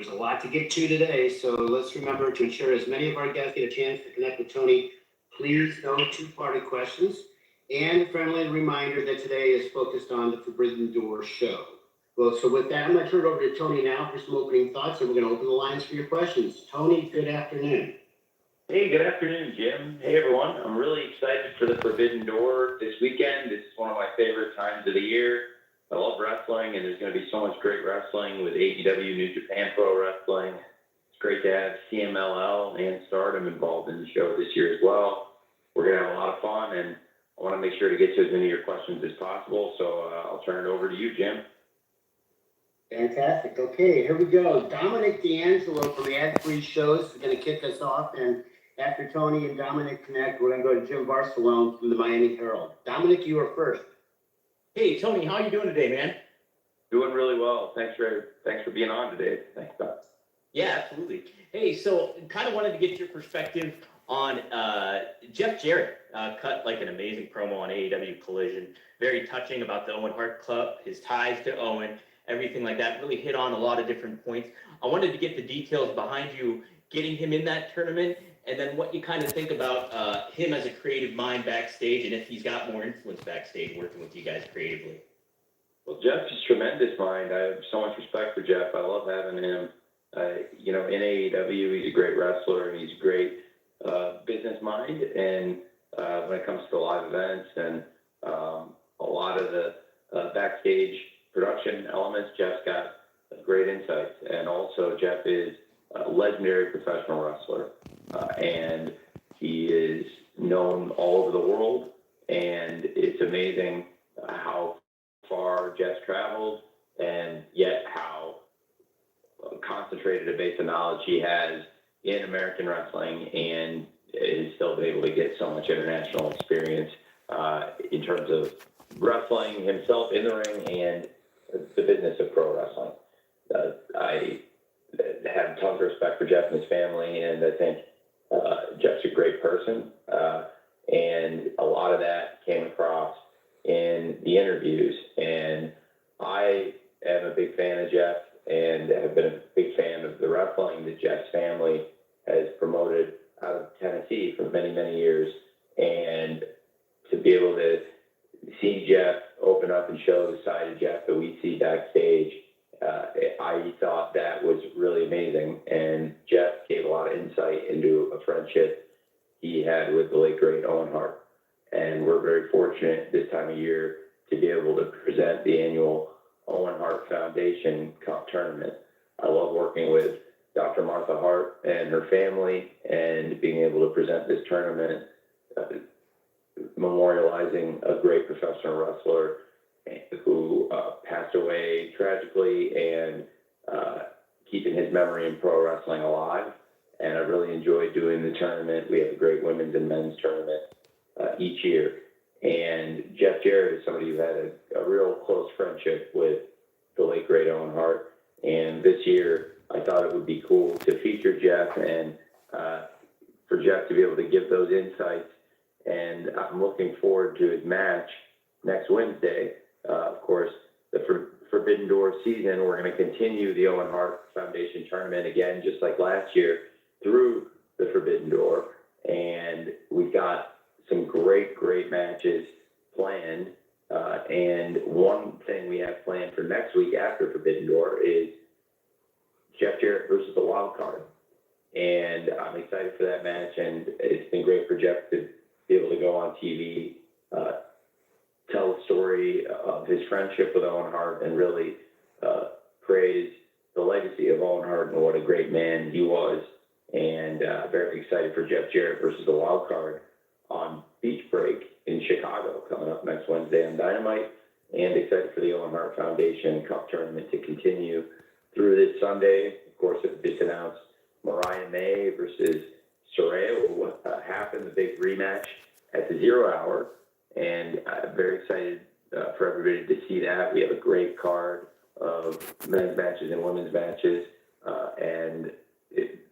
There's a lot to get to today, so let's remember to ensure as many of our guests get a chance to connect with Tony. Please, no two-party questions. And a friendly reminder that today is focused on the Forbidden Door show. Well, so with that, I'm going to turn it over to Tony now for some opening thoughts, and we're going to open the lines for your questions. Tony, good afternoon. Hey, good afternoon, Jim. Hey, everyone. I'm really excited for the Forbidden Door this weekend. This is one of my favorite times of the year. I love wrestling, and there's going to be so much great wrestling with AEW, New Japan Pro Wrestling. It's great to have CMLL and Stardom involved in the show this year as well. We're going to have a lot of fun, and I want to make sure to get to as many of your questions as possible, so I'll turn it over to you, Jim. Fantastic. Okay, here we go. Dominic D'Angelo from the Ad Free Shows is going to kick us off, and after Tony and Dominic connect, we're going to go to Jim Barcelone from the Miami Herald. Dominic, you are first. Hey, Tony, how are you doing today, man? Doing really well. Thanks for being on today. Thanks, Doc. Yeah, absolutely. Hey, so kind of wanted to get your perspective on Jeff Jarrett. Cut like an amazing promo on AEW Collision. Very touching about the Owen Hart Club, his ties to Owen, everything like that. Really hit on a lot of different points. I wanted to get the details behind you getting him in that tournament, and then what you kind of think about him as a creative mind backstage, and if he's got more influence backstage working with you guys creatively. Well, Jeff's a tremendous mind. I have so much respect for Jeff. I love having him. In AEW, he's a great wrestler, and he's a great business mind. And when it comes to live events and a lot of the backstage production elements, Jeff's got great insights. And also, Jeff is a legendary professional wrestler, and he is known all over the world. And it's amazing how far Jeff's traveled, and yet how concentrated a base of knowledge he has in American wrestling, and is still been able to get so much international experience in terms of wrestling himself in the ring and the business of pro wrestling. I have tons of respect for Jeff and his family, and I think Jeff's a great person, and a lot of that came across in the interviews. And I am a big fan of Jeff, and have been a big fan of the wrestling that Jeff's family has promoted out of Tennessee for many, many years. And to be able to see Jeff open up and show the side of Jeff that we see backstage, I thought that was really amazing. And Jeff gave a lot of insight into a friendship he had with the late, great Owen Hart. And we're very fortunate this time of year to be able to present the annual Owen Hart Foundation Cup tournament. I love working with Dr. Martha Hart and her family, and being able to present this tournament, memorializing a great professional wrestler who passed away tragically, and keeping his memory in pro wrestling alive. And I really enjoyed doing the tournament. We have a great women's and men's tournament each year. And Jeff Jarrett is somebody who had a real close friendship with the late, great Owen Hart. And this year, I thought it would be cool to feature Jeff, and for Jeff to be able to give those insights. And I'm looking forward to his match next Wednesday. Of course, the Forbidden Door season, we're going to continue the Owen Hart Foundation tournament again, just like last year, through the Forbidden Door. And we've got some great, great matches planned. And one thing we have planned for next week after Forbidden Door is Jeff Jarrett versus the Wild Card. And I'm excited for that match. And it's been great for Jeff to be able to go on TV, tell the story of his friendship with Owen Hart, and really praise the legacy of Owen Hart and what a great man he was. And very excited for Jeff Jarrett versus the Wild Card on Beach Break in Chicago coming up next Wednesday on Dynamite, and excited for the Owen Hart Foundation Cup tournament to continue through this Sunday. Of course, it just announced Mariah May versus Soraya will happen, the big rematch at the 0 hour, and I'm very excited for everybody to see that. We have a great card of men's matches and women's matches, and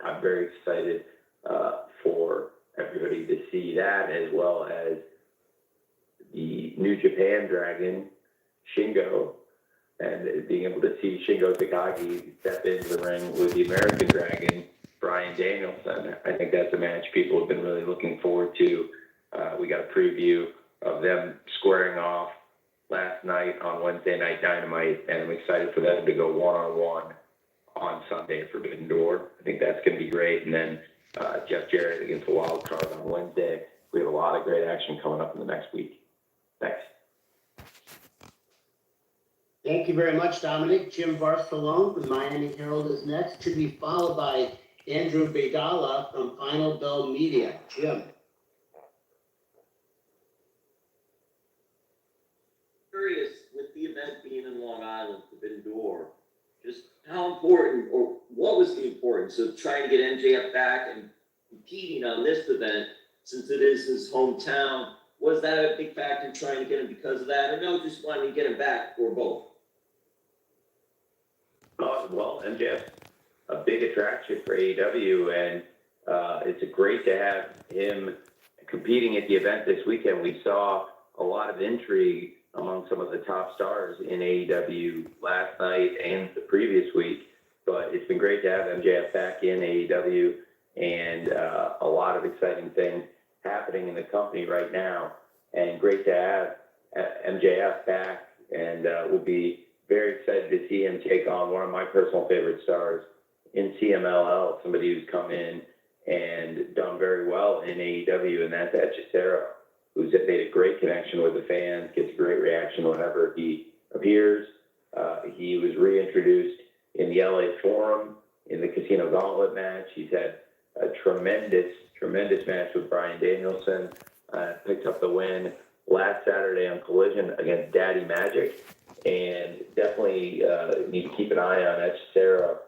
I'm very excited for everybody to see that, as well as the New Japan Dragon, Shingo, and being able to see Shingo Takagi step into the ring with the American Dragon, Bryan Danielson. I think that's a match people have been really looking forward to. We got a preview of them squaring off last night on Wednesday Night Dynamite, and I'm excited for them to go one-on-one on Sunday at Forbidden Door. I think that's going to be great. And then Jeff Jarrett against the Wild Card on Wednesday. We have a lot of great action coming up in the next week. Thanks. Thank you very much, Dominic. Jim Barcelone from Miami Herald is next, to be followed by Andrew Bedala from Final Bell Media. Jim. Curious, with the event being in Long Island, Forbidden Door, just how important, or what was the importance of trying to get MJF back and competing on this event, since it is his hometown? Was that a big factor in trying to get him because of that, or no, just wanting to get him back, or both? Well, MJF's a big attraction for AEW, and it's great to have him competing at the event this weekend. We saw a lot of intrigue among some of the top stars in AEW last night and the previous week, but it's been great to have MJF back in AEW, and a lot of exciting things happening in the company right now, and great to have MJF back, and we'll be very excited to see him take on one of my personal favorite stars in CMLL, somebody who's come in and done very well in AEW, and that's Ed Cicero, who's made a great connection with the fans, gets a great reaction whenever he appears. He was reintroduced in the LA Forum in the Casino Gauntlet match. He's had a tremendous match with Bryan Danielson. Picked up the win last Saturday on Collision against Daddy Magic. And definitely need to keep an eye on Ed Cicero,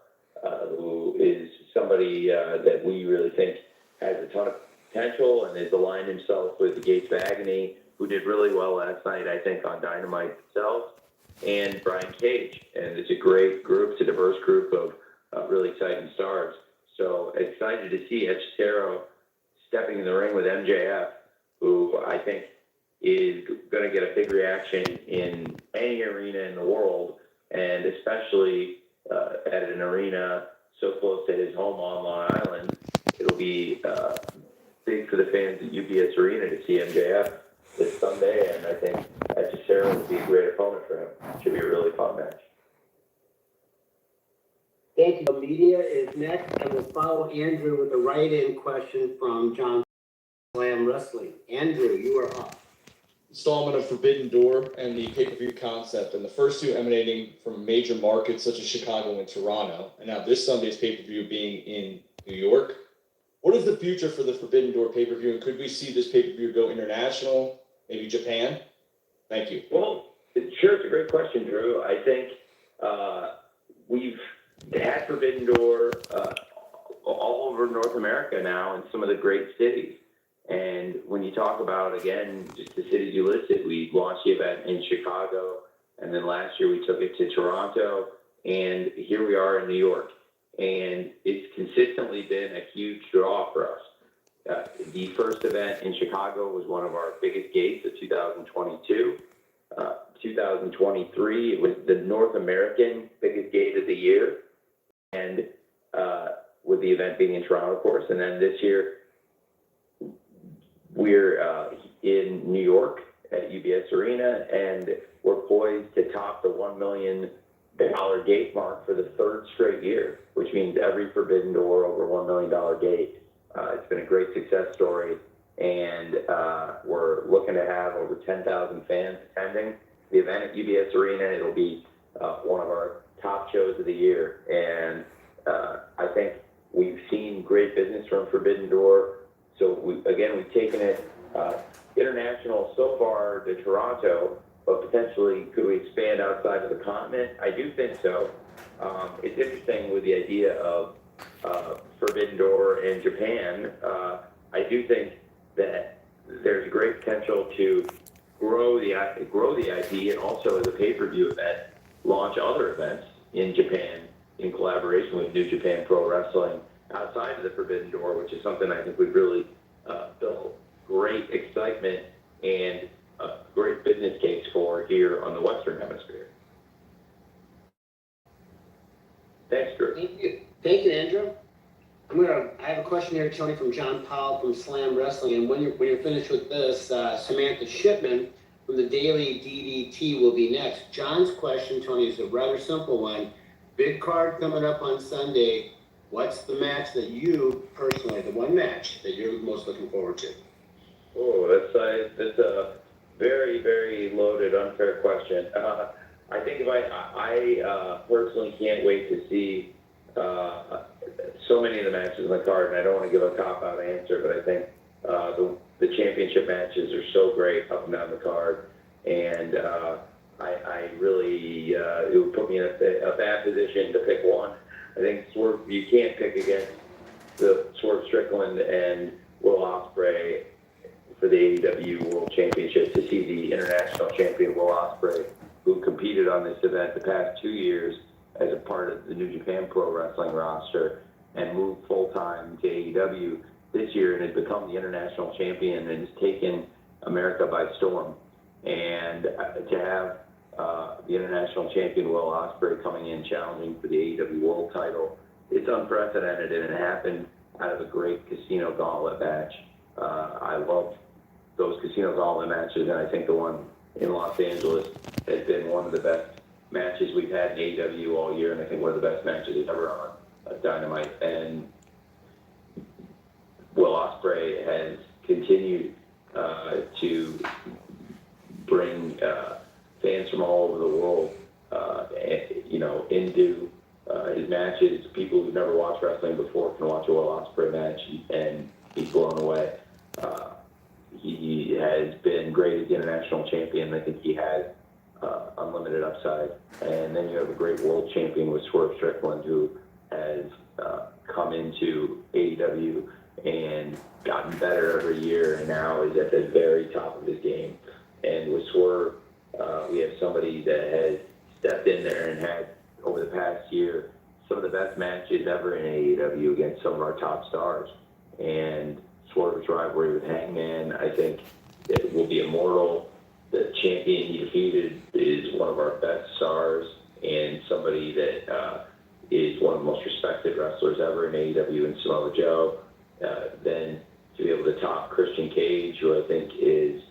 who is somebody that we really think has a ton of potential and has aligned himself with the Gates of Agony, who did really well last night, I think, on Dynamite itself, and Brian Cage. And it's a great group. It's a diverse group of really exciting stars. So excited to see Ed Cicero stepping in the ring with MJF, who I think is going to get a big reaction in any arena in the world, and especially at an arena so close to his home on Long Island. It'll be big for the fans at UBS Arena to see MJF this Sunday, and I think Ed Cicero will be a great opponent for him. Should be a really fun match. Thank you. The media is next, and we'll follow Andrew with a write-in question from John Slam Wrestling. Andrew, you are up. Installment of Forbidden Door and the pay-per-view concept, and the first two emanating from major markets such as Chicago and Toronto, and now this Sunday's pay-per-view being in New York. What is the future for the Forbidden Door pay-per-view, and could we see this pay-per-view go international, maybe Japan? Thank you. Well, sure, it's a great question, Drew. I think we've had Forbidden Door all over North America now in some of the great cities. And when you talk about, again, just the cities you listed, we launched the event in Chicago, and then last year we took it to Toronto, and here we are in New York. And it's consistently been a huge draw for us. The first event in Chicago was one of our biggest gates of 2022. 2023, it was the North American biggest gate of the year, and with the event being in Toronto, of course. And then this year, we're in New York at UBS Arena, and we're poised to top the $1 million gate mark for the third straight year, which means every Forbidden Door over $1 million gate. It's been a great success story, and we're looking to have over 10,000 fans attending the event at UBS Arena. It'll be one of our top shows of the year, and I think we've seen great business from Forbidden Door. So we've taken it international so far to Toronto, but potentially could we expand outside of the continent? I do think so. It's interesting with the idea of Forbidden Door in Japan. I do think that there's great potential to grow the IP, and also as a pay-per-view event, launch other events in Japan in collaboration with New Japan Pro Wrestling outside of the Forbidden Door, which is something I think would really build great excitement and a great business case for here on the Western Hemisphere. Thanks, Drew. Thank you, Andrew. I have a question here, Tony, from John Powell from Slam Wrestling, and when you're finished with this, Samantha Shipman from the Daily DDT will be next. John's question, Tony, is a rather simple one. Big card coming up on Sunday. What's the match that you personally, the one match that you're most looking forward to? Oh, that's a very, very loaded, unfair question. I think if I personally can't wait to see so many of the matches in the card, and I don't want to give a cop-out answer, but I think the championship matches are so great up and down the card, and I really, it would put me in a bad position to pick one. I think Swerve, you can't pick against the Swerve Strickland and Will Ospreay for the AEW World Championship, to see the international champion Will Ospreay, who competed on this event the past 2 years as a part of the New Japan Pro Wrestling roster and moved full-time to AEW this year and has become the international champion and has taken America by storm. And to have the international champion Will Ospreay coming in challenging for the AEW World title, it's unprecedented, and it happened out of a great Casino Gauntlet match. I love those Casino Gauntlet matches, and I think the one in Los Angeles has been one of the best matches we've had in AEW all year, and I think one of the best matches ever on Dynamite. And Will Ospreay has continued to bring fans from all over the world, into his matches. People who've never watched wrestling before can watch a Will Ospreay match and be blown away. He has been great as the international champion. I think he has unlimited upside. And then you have a great world champion with Swerve Strickland, who has come into AEW and gotten better every year, and now is at the very top of his game. And with Swerve, we have somebody that has stepped in there and had, over the past year, some of the best matches ever in AEW against some of our top stars. And Swerve's rivalry with Hangman, I think it will be immortal. The champion he defeated is one of our best stars and somebody that is one of the most respected wrestlers ever in AEW, and Samoa Joe. Then to be able to top Christian Cage, who I think is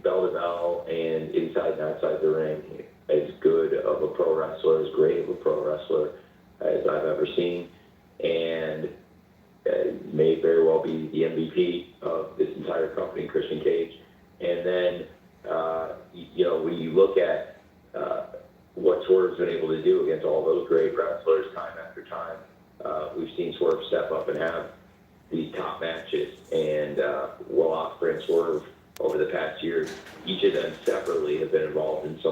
bell to bell and inside and outside the ring as good of a pro wrestler, as great of a pro wrestler as I've ever seen, and may very well be the MVP of this entire company, Christian Cage. And then, when you look at what Swerve's been able to do against all those great wrestlers time after time, we've seen Swerve step up and have these top matches. And Will Ospreay and Swerve, over the past year, each of them separately have been involved in some